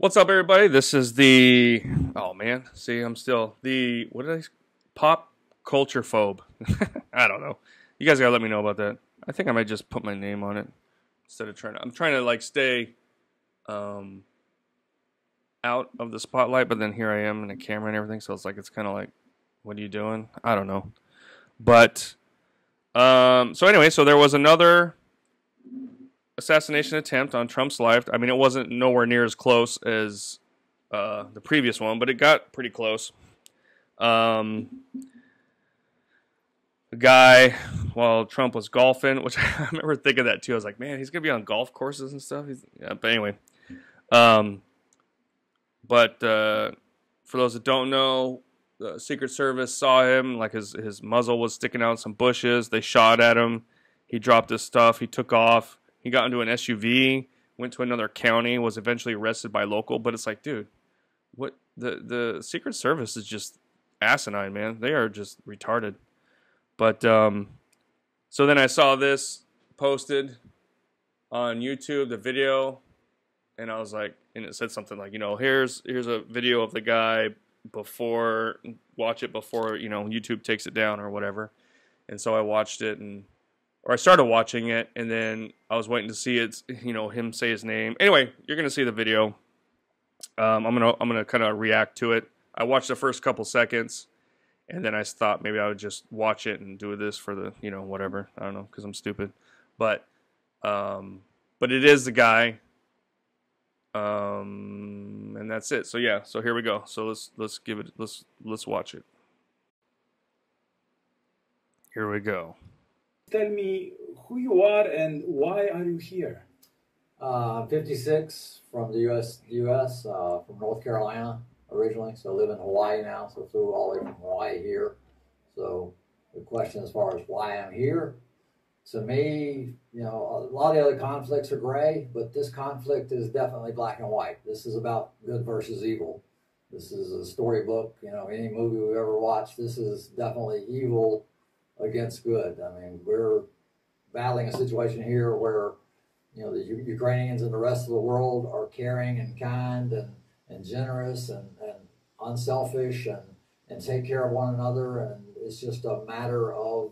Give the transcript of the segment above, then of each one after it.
What's up, everybody? This is the, oh man, see, I'm still the, what did I, pop culture phobe. I don't know. You guys gotta let me know about that. I think I might just put my name on it instead of I'm trying to like stay out of the spotlight, but then here I am in a camera and everything, so it's like, it's kind of like, what are you doing? I don't know. But, so anyway, so there was another assassination attempt on Trump's life. I mean, it wasn't nowhere near as close as the previous one, but it got pretty close. The guy, while Trump was golfing, which I remember thinking that too. I was like, man, he's gonna be on golf courses and stuff. Yeah, but anyway, but for those that don't know, the Secret Service saw him, like his muzzle was sticking out in some bushes. They shot at him. He dropped his stuff. He took off. He got into an SUV, went to another county, was eventually arrested by local. But it's like, dude, what the Secret Service is just asinine, man. They are just retarded. But so then I saw this posted on YouTube, the video, and I was like, and it said something like, here's a video of the guy before, watch it before, YouTube takes it down or whatever. And so I watched it or I started watching it, and then I was waiting to see it, him say his name. Anyway, you're gonna see the video. I'm gonna kind of react to it. I watched the first couple seconds, and then I thought maybe I would just watch it and do this for the, whatever. I don't know, because I'm stupid. But it is the guy, and that's it. So yeah, so here we go. So let's give it. Let's watch it. Here we go. Tell me who you are and why are you here? 56 from the U.S. From North Carolina originally, so I live in Hawaii now, so flew all the way from Hawaii here. So the question as far as why I'm here, to me, a lot of the other conflicts are gray, but this conflict is definitely black and white. This is about good versus evil. This is a storybook, any movie we've ever watched, this is definitely evil against good. I mean, we're battling a situation here where, the Ukrainians and the rest of the world are caring and kind and generous and unselfish and take care of one another. And it's just a matter of,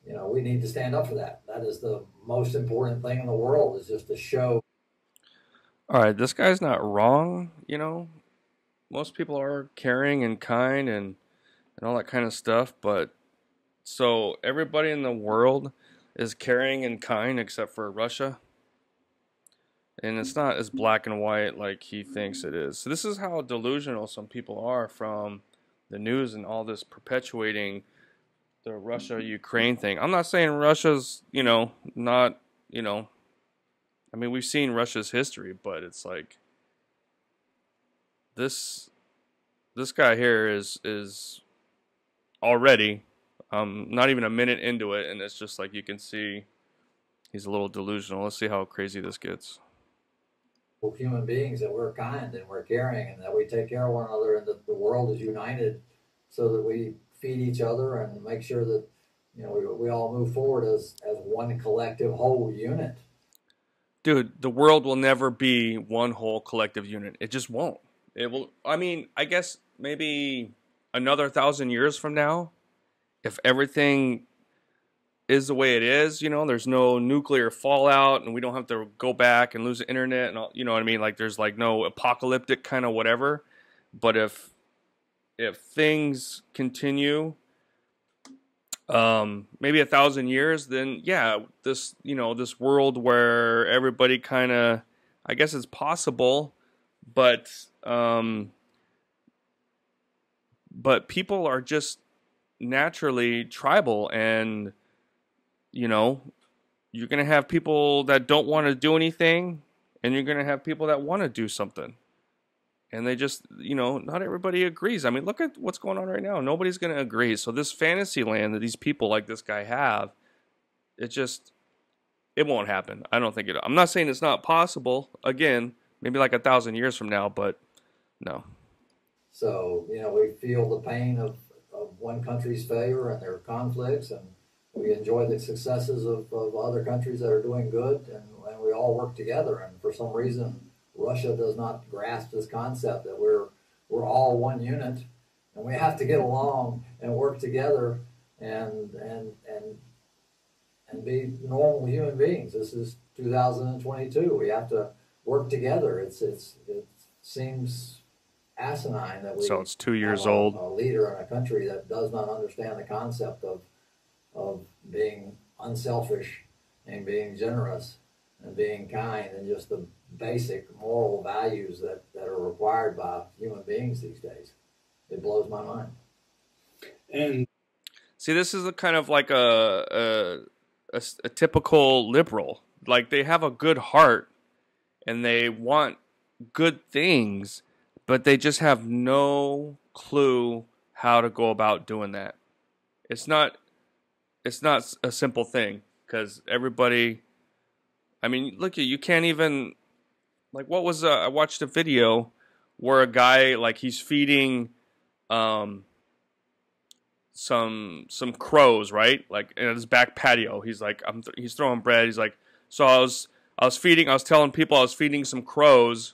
we need to stand up for that. That is the most important thing in the world, is just to show. All right, this guy's not wrong, Most people are caring and kind and all that kind of stuff, but so everybody in the world is caring and kind except for Russia. And it's not as black and white like he thinks it is. So this is how delusional some people are from the news and all this perpetuating the Russia-Ukraine thing. I'm not saying Russia's, not, I mean, we've seen Russia's history, but it's like this guy here is already not even a minute into it, and it's just like you can see he's a little delusional. Let's see how crazy this gets. Human beings, that we're kind and we're caring and that we take care of one another and that the world is united so that we feed each other and make sure that we all move forward as one collective whole unit. Dude, the world will never be one whole collective unit. It just won't. It will. I mean, I guess maybe another 1,000 years from now, if everything is the way it is, there's no nuclear fallout and we don't have to go back and lose the internet and all, you know what I mean? Like there's like no apocalyptic kind of whatever. But if things continue, maybe 1,000 years, then yeah, this, this world where everybody kind of, I guess it's possible, but people are just naturally tribal, and you're going to have people that don't want to do anything, and you're going to have people that want to do something, and they just, not everybody agrees. I mean, look at what's going on right now. Nobody's going to agree. So this fantasy land that these people like this guy have, it won't happen. I don't think I'm not saying it's not possible, again, maybe like 1,000 years from now, but no. So, we feel the pain of one country's failure and their conflicts, and we enjoy the successes of other countries that are doing good, and we all work together. And for some reason, Russia does not grasp this concept that we're all one unit, and we have to get along and work together and be normal human beings. This is 2022. We have to work together. It seems asinine that we So it's 2 years have old. a leader in a country that does not understand the concept of being unselfish and being generous and being kind and just the basic moral values that are required by human beings these days. It blows my mind. And See, this is a kind of like a typical liberal. Like, they have a good heart and they want good things, but they just have no clue how to go about doing that. It's not a simple thing, because everybody, I mean, look, you can't even, like, what was I watched a video where a guy, like, he's feeding some crows, right? Like, in his back patio. He's like, he's throwing bread. He's like, so I was telling people I was feeding some crows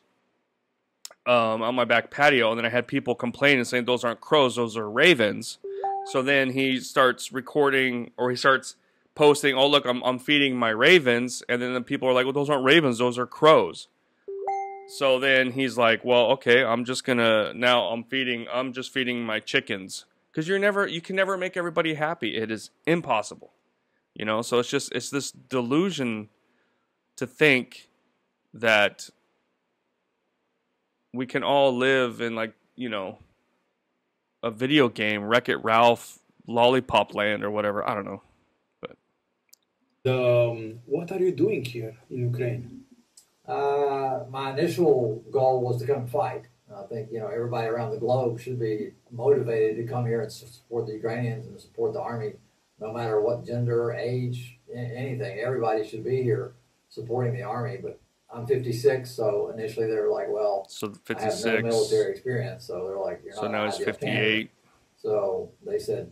on my back patio, and then I had people complaining saying those aren't crows, those are ravens. So then he starts recording, or he starts posting, oh look, I'm feeding my ravens, and then the people are like, well, those aren't ravens, those are crows. So then he's like, well, okay, I'm just feeding my chickens. Because you can never make everybody happy. It is impossible. You know, so it's this delusion to think that we can all live in, like, you know, a video game, Wreck-It Ralph, Lollipop Land, or whatever. I don't know. But what are you doing here in Ukraine? My initial goal was to come fight. I think, you know, everybody around the globe should be motivated to come here and support the Ukrainians and support the army, no matter what gender, age, anything. Everybody should be here supporting the army. But I'm 56, so initially they were like, well, so I have 56. no military experience. So they're like, you're not So now an he's ideal 58. candidate. So they said,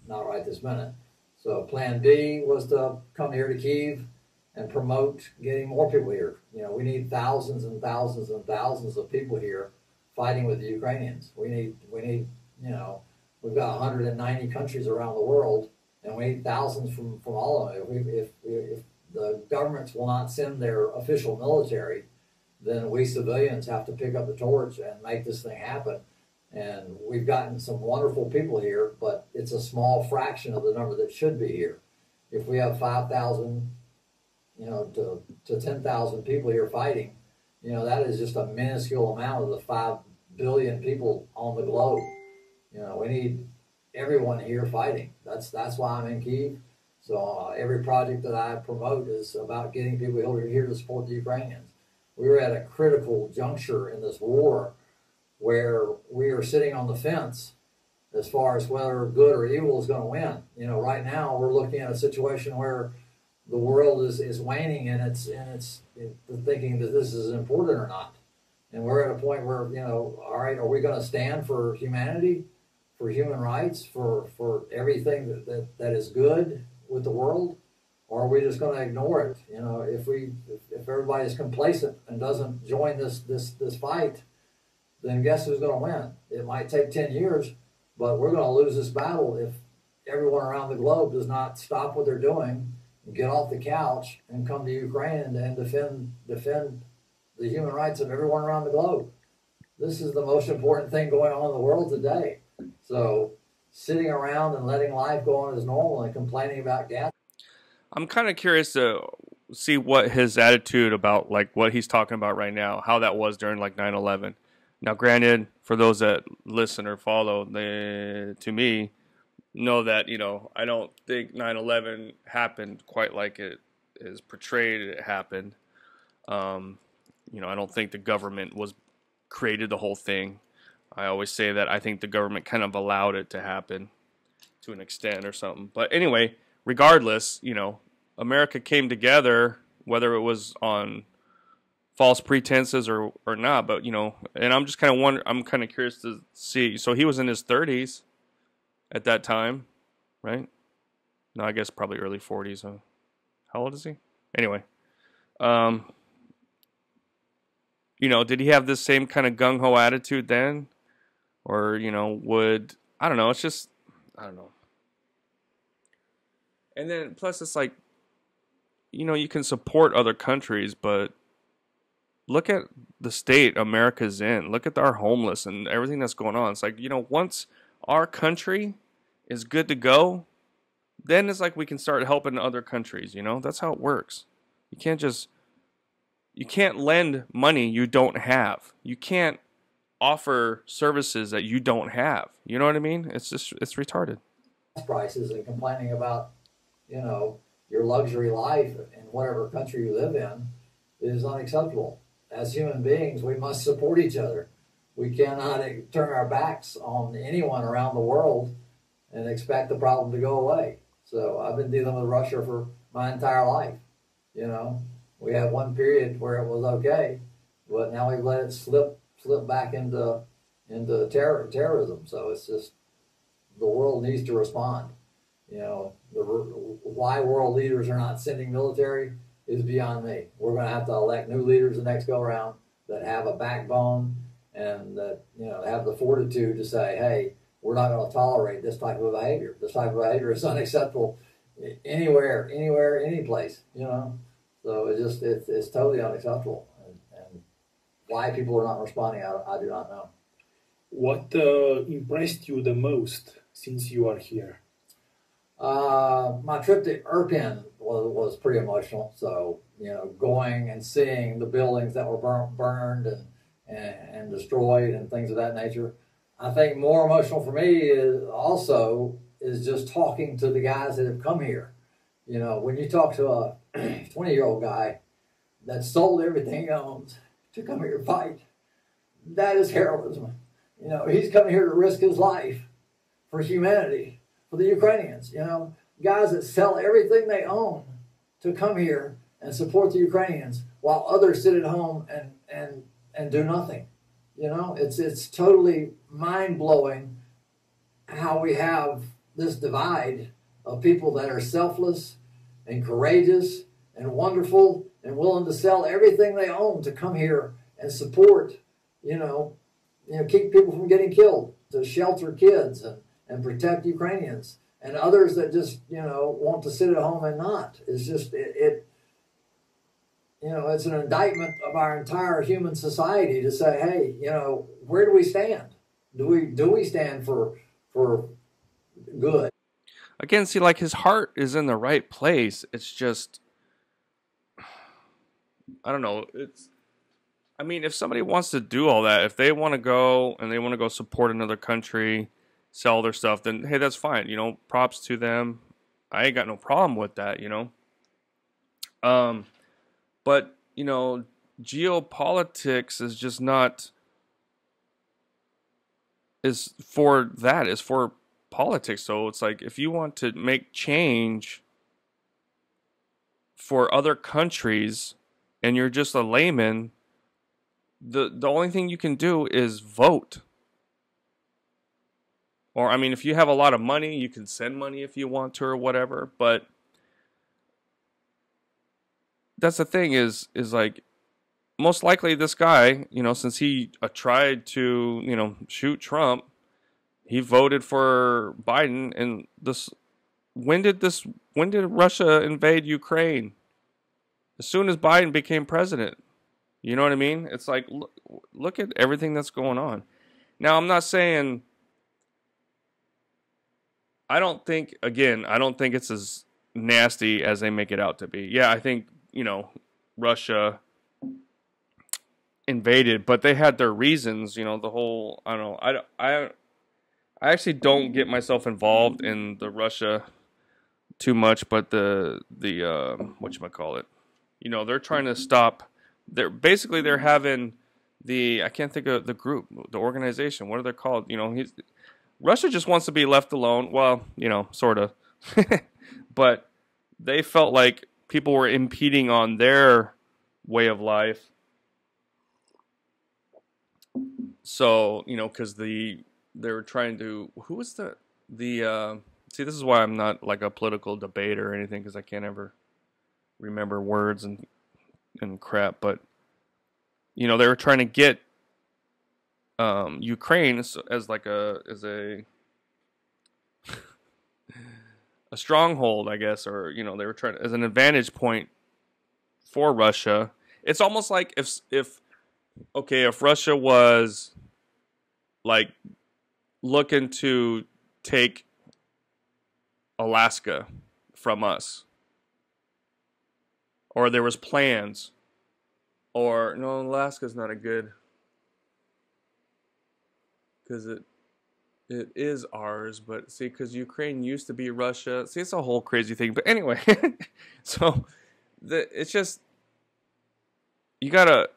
not right this minute. So plan B was to come here to Kyiv and promote getting more people here. You know, we need thousands and thousands and thousands of people here fighting with the Ukrainians. We need, you know, we've got 190 countries around the world, and we need thousands from all of them. If the governments will not send their official military, then we civilians have to pick up the torch and make this thing happen. And we've gotten some wonderful people here, but it's a small fraction of the number that should be here. If we have 5,000, you know, to 10,000 people here fighting, you know, that is just a minuscule amount of the 5 billion people on the globe. You know, we need everyone here fighting. That's why I'm in Kyiv. So every project that I promote is about getting people here to support the Ukrainians. We were at a critical juncture in this war where we are sitting on the fence as far as whether good or evil is going to win. You know, right now we're looking at a situation where the world is waning and it's thinking that this is important or not. And we're at a point where, you know, all right, are we going to stand for humanity, for human rights, for everything that is good with the world? Or are we just going to ignore it? You know, if everybody is complacent and doesn't join this fight, then guess who's going to win? It might take 10 years, but we're going to lose this battle if everyone around the globe does not stop what they're doing, get off the couch, and come to Ukraine and defend the human rights of everyone around the globe. This is the most important thing going on in the world today. So sitting around and letting life go on as normal and complaining about gas. I'm kind of curious to see what his attitude about, like, what he's talking about right now, how that was during, like, 9/11. Now, granted, for those that listen or follow to me, know that, you know, I don't think 9/11 happened quite like it is portrayed it happened. You know, I don't think the government created the whole thing. I always say that I think the government kind of allowed it to happen to an extent or something. But anyway, regardless, you know, America came together, whether it was on false pretenses or not. But, you know, and I'm just kind of I'm kind of curious to see. So he was in his 30s at that time, right? No, I guess probably early 40s. How old is he? Anyway, you know, did he have this same kind of gung-ho attitude then? Or, you know, I don't know, it's just, I don't know. And then plus it's like, you know, you can support other countries, but look at the state America's in. Look at our homeless and everything that's going on. It's like, you know, once our country is good to go, then it's like we can start helping other countries, you know? That's how it works. You can't lend money you don't have. You can't offer services that you don't have. You know what I mean? It's retarded. Prices and complaining about, you know, your luxury life in whatever country you live in is unacceptable. As human beings, we must support each other. We cannot turn our backs on anyone around the world and expect the problem to go away. So I've been dealing with Russia for my entire life. You know, we had one period where it was okay, but now we've let it slip back into terrorism. So it's just, the world needs to respond. You know, why world leaders are not sending military is beyond me. We're going to have to elect new leaders the next go around that have a backbone and that, you know, have the fortitude to say, hey, we're not going to tolerate this type of behavior. This type of behavior is unacceptable anywhere, any place, you know. So it's totally unacceptable. And why people are not responding, I do not know. What impressed you the most since you are here? My trip to Irpin was pretty emotional. So, you know, going and seeing the buildings that were burned and destroyed and things of that nature. I think more emotional for me is just talking to the guys that have come here. You know, when you talk to a 20-year-old guy that sold everything he owns to come here to fight, that is heroism. You know, he's coming here to risk his life for humanity, for the Ukrainians. You know, guys that sell everything they own to come here and support the Ukrainians while others sit at home and do nothing. You know, it's totally mind-blowing how we have this divide of people that are selfless and courageous and wonderful and willing to sell everything they own to come here and support, you know, keep people from getting killed, to shelter kids and protect Ukrainians, and others that just, you know, want to sit at home and not. It's just, you know, it's an indictment of our entire human society to say, hey, you know, where do we stand? Do we stand for good? Again, see, like his heart is in the right place. It's just, I don't know. I mean, if somebody wants to do all that, if they want to go and they want to go support another country, sell their stuff, then hey, that's fine. You know, props to them. I ain't got no problem with that, you know. But, you know, geopolitics is just not, is for politics. So it's like, if you want to make change for other countries and you're just a layman, the only thing you can do is vote. Or, I mean, if you have a lot of money, you can send money if you want to or whatever. But that's the thing is like, most likely this guy, you know, since he tried to, you know, shoot Trump, he voted for Biden. And when did Russia invade Ukraine? As soon as Biden became president. You know what I mean? It's like, look at everything that's going on. Now, I'm not saying, I don't think it's as nasty as they make it out to be. Yeah, I think, you know, Russia invaded, but they had their reasons, you know, the whole, I don't know, I actually don't get myself involved in the Russia too much, but the whatchamacallit, you know, they're trying to stop, they're having I can't think of the group, the organization, what are they called? You know, Russia just wants to be left alone. Well, you know, sort of. But they felt like people were impeding on their way of life. So, you know, because they were trying to, who was see, this is why I'm not like a political debater or anything, because I can't ever remember words and crap. But you know, they were trying to get Ukraine as like a stronghold, I guess, or you know, they were trying as an advantage point for Russia. It's almost like if Russia was like looking to take Alaska from us, or there was plans, or no, Alaska's not a good, because it is ours, but see, because Ukraine used to be Russia. See, it's a whole crazy thing. But anyway, so it's just you gotta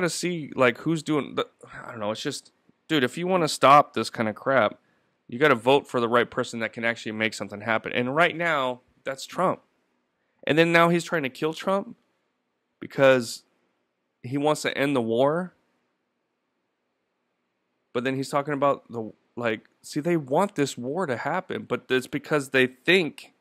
see like who's doing. I don't know. It's just, dude, if you want to stop this kind of crap, you got to vote for the right person that can actually make something happen. And right now, that's Trump. And then now he's trying to kill Trump because he wants to end the war. But then he's talking about see, they want this war to happen, but it's because they think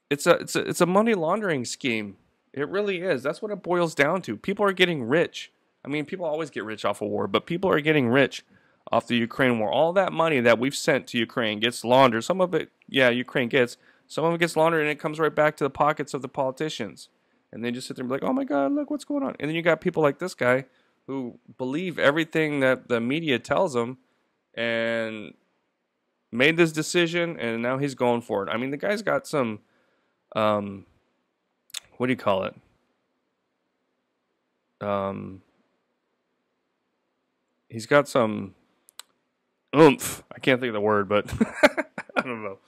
it's a money laundering scheme. It really is. That's what it boils down to. People are getting rich. I mean, people always get rich off a war, but people are getting rich off the Ukraine war. All that money that we've sent to Ukraine gets laundered. Some of it, yeah, Ukraine gets. Some of it gets laundered, and it comes right back to the pockets of the politicians. And they just sit there and be like, oh my God, look what's going on. And then you got people like this guy who believe everything that the media tells them and made this decision, and now he's going for it. I mean, the guy's got some, what do you call it? He's got some oomph. I can't think of the word, but I don't know.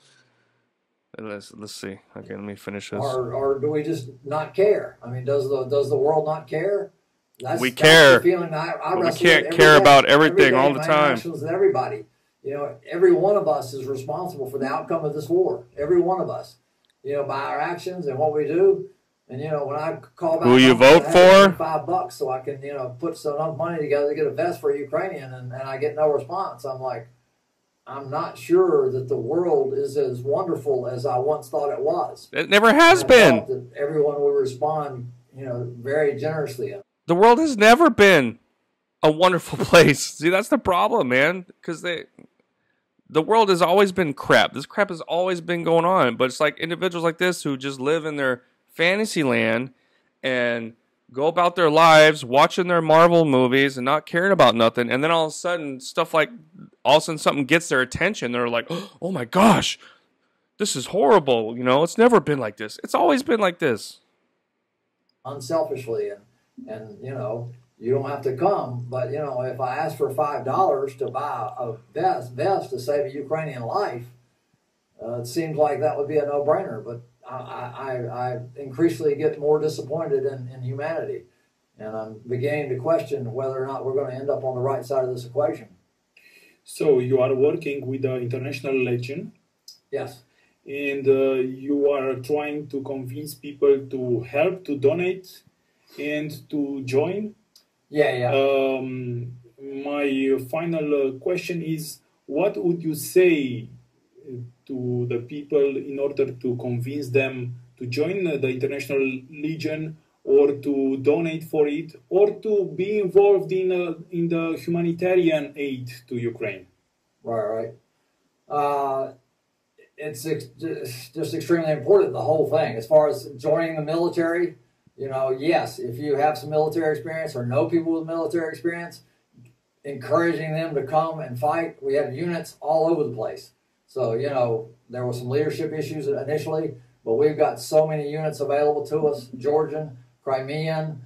Let's see. Okay, let me finish this. Or do we just not care? I mean, does the world not care? We care. That's the feeling I we can't care about everything all the time. With everybody. You know, every one of us is responsible for the outcome of this war. Every one of us. You know, by our actions and what we do. And you know, when I call back, who you vote for, $5 so I can put enough money together to get a vest for a Ukrainian, and I get no response. I'm like, I'm not sure that the world is as wonderful as I once thought it was. It never has been. That everyone will respond, very generously. The world has never been a wonderful place. See, that's the problem, man. Because the world has always been crap. This crap has always been going on. But it's like individuals like this who just live in their fantasy land and go about their lives watching their Marvel movies and not caring about nothing. And then all of a sudden, something gets their attention. They're like, oh my gosh, this is horrible. It's never been like this. It's always been like this. Unselfishly. And you don't have to come. But, if I ask for $5 to buy a vest to save a Ukrainian life, it seems like that would be a no-brainer. But I increasingly get more disappointed in humanity. And I'm beginning to question whether or not we're going to end up on the right side of this equation. So you are working with the International Legion. Yes. And you are trying to convince people to help, to donate, and to join. Yeah. My final question is, what would you say to the people in order to convince them to join the International Legion, or to donate for it, or to be involved in the humanitarian aid to Ukraine? Right. It's just extremely important, the whole thing. As far as joining the military, yes, if you have some military experience or know people with military experience, encouraging them to come and fight. We have units all over the place. So, there were some leadership issues initially, but we've got so many units available to us: Georgian, Crimean,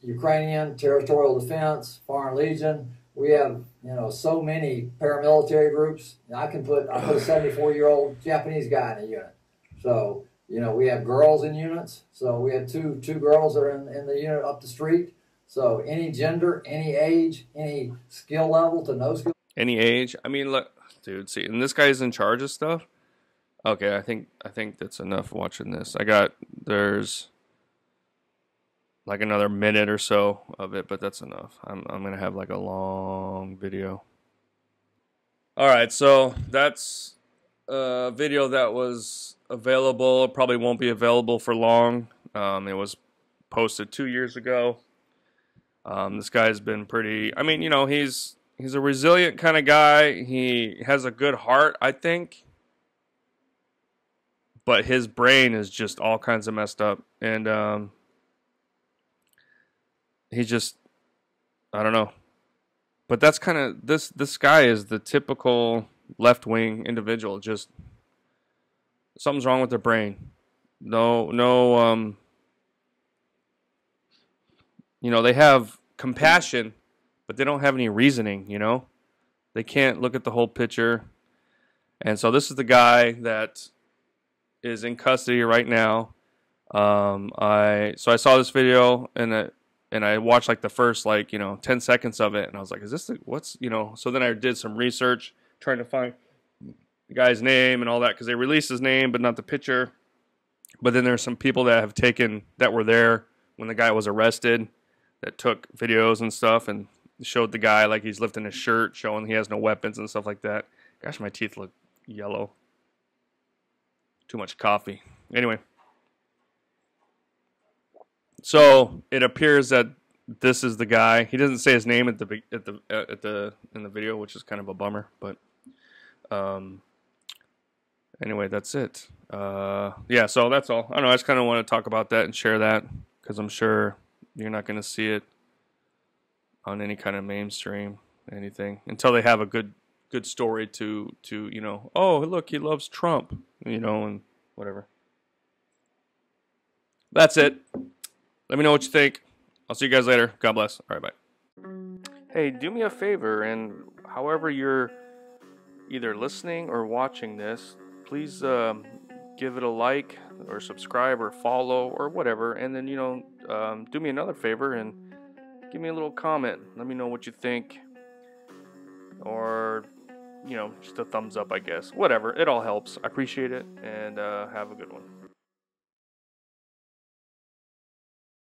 Ukrainian, Territorial Defense, Foreign Legion. We have, so many paramilitary groups. I put a 74-year-old Japanese guy in a unit. So, we have girls in units. So we have two girls that are in the unit up the street. So any gender, any age, any skill level to no skill. Any age. I mean, look, dude, see, and this guy's in charge of stuff. Okay, I think that's enough watching this. There's like another minute or so of it, but that's enough. I'm gonna have like a long video. All right, so that's a video that was available. It probably won't be available for long. It was posted 2 years ago. This guy's been pretty. I mean, you know, he's a resilient kind of guy. He has a good heart, I think, but his brain is just all kinds of messed up, and he just, I don't know. But that's kind of this guy is the typical left wing individual. Just something's wrong with their brain. No. You know, they have compassion, but they don't have any reasoning. You know, they can't look at the whole picture. And so this is the guy that is in custody right now. I saw this video and I watched like the first 10 seconds of it, and I was like, is this what's, you know? So then I did some research trying to find the guy's name and all that, because they released his name but not the picture. But then there's some people that were there when the guy was arrested, that took videos and stuff and showed the guy like he's lifting his shirt, showing he has no weapons and stuff like that. Gosh, my teeth look yellow. Too much coffee. Anyway. So it appears that this is the guy. He doesn't say his name in the video, which is kind of a bummer. But anyway, that's it. Yeah, so that's all. I don't know. I just kind of want to talk about that and share that, because I'm sure you're not going to see it on any kind of mainstream anything until they have a good story to you know. Oh, look, he loves Trump, you know, and whatever. That's it. Let me know what you think. I'll see you guys later. God bless. All right, bye. Hey, do me a favor, and however you're either listening or watching this, please give it a like or subscribe or follow or whatever. And then, you know, do me another favor and give me a little comment. Let me know what you think. Or, you know, just a thumbs up, I guess. Whatever. It all helps. I appreciate it. And have a good one.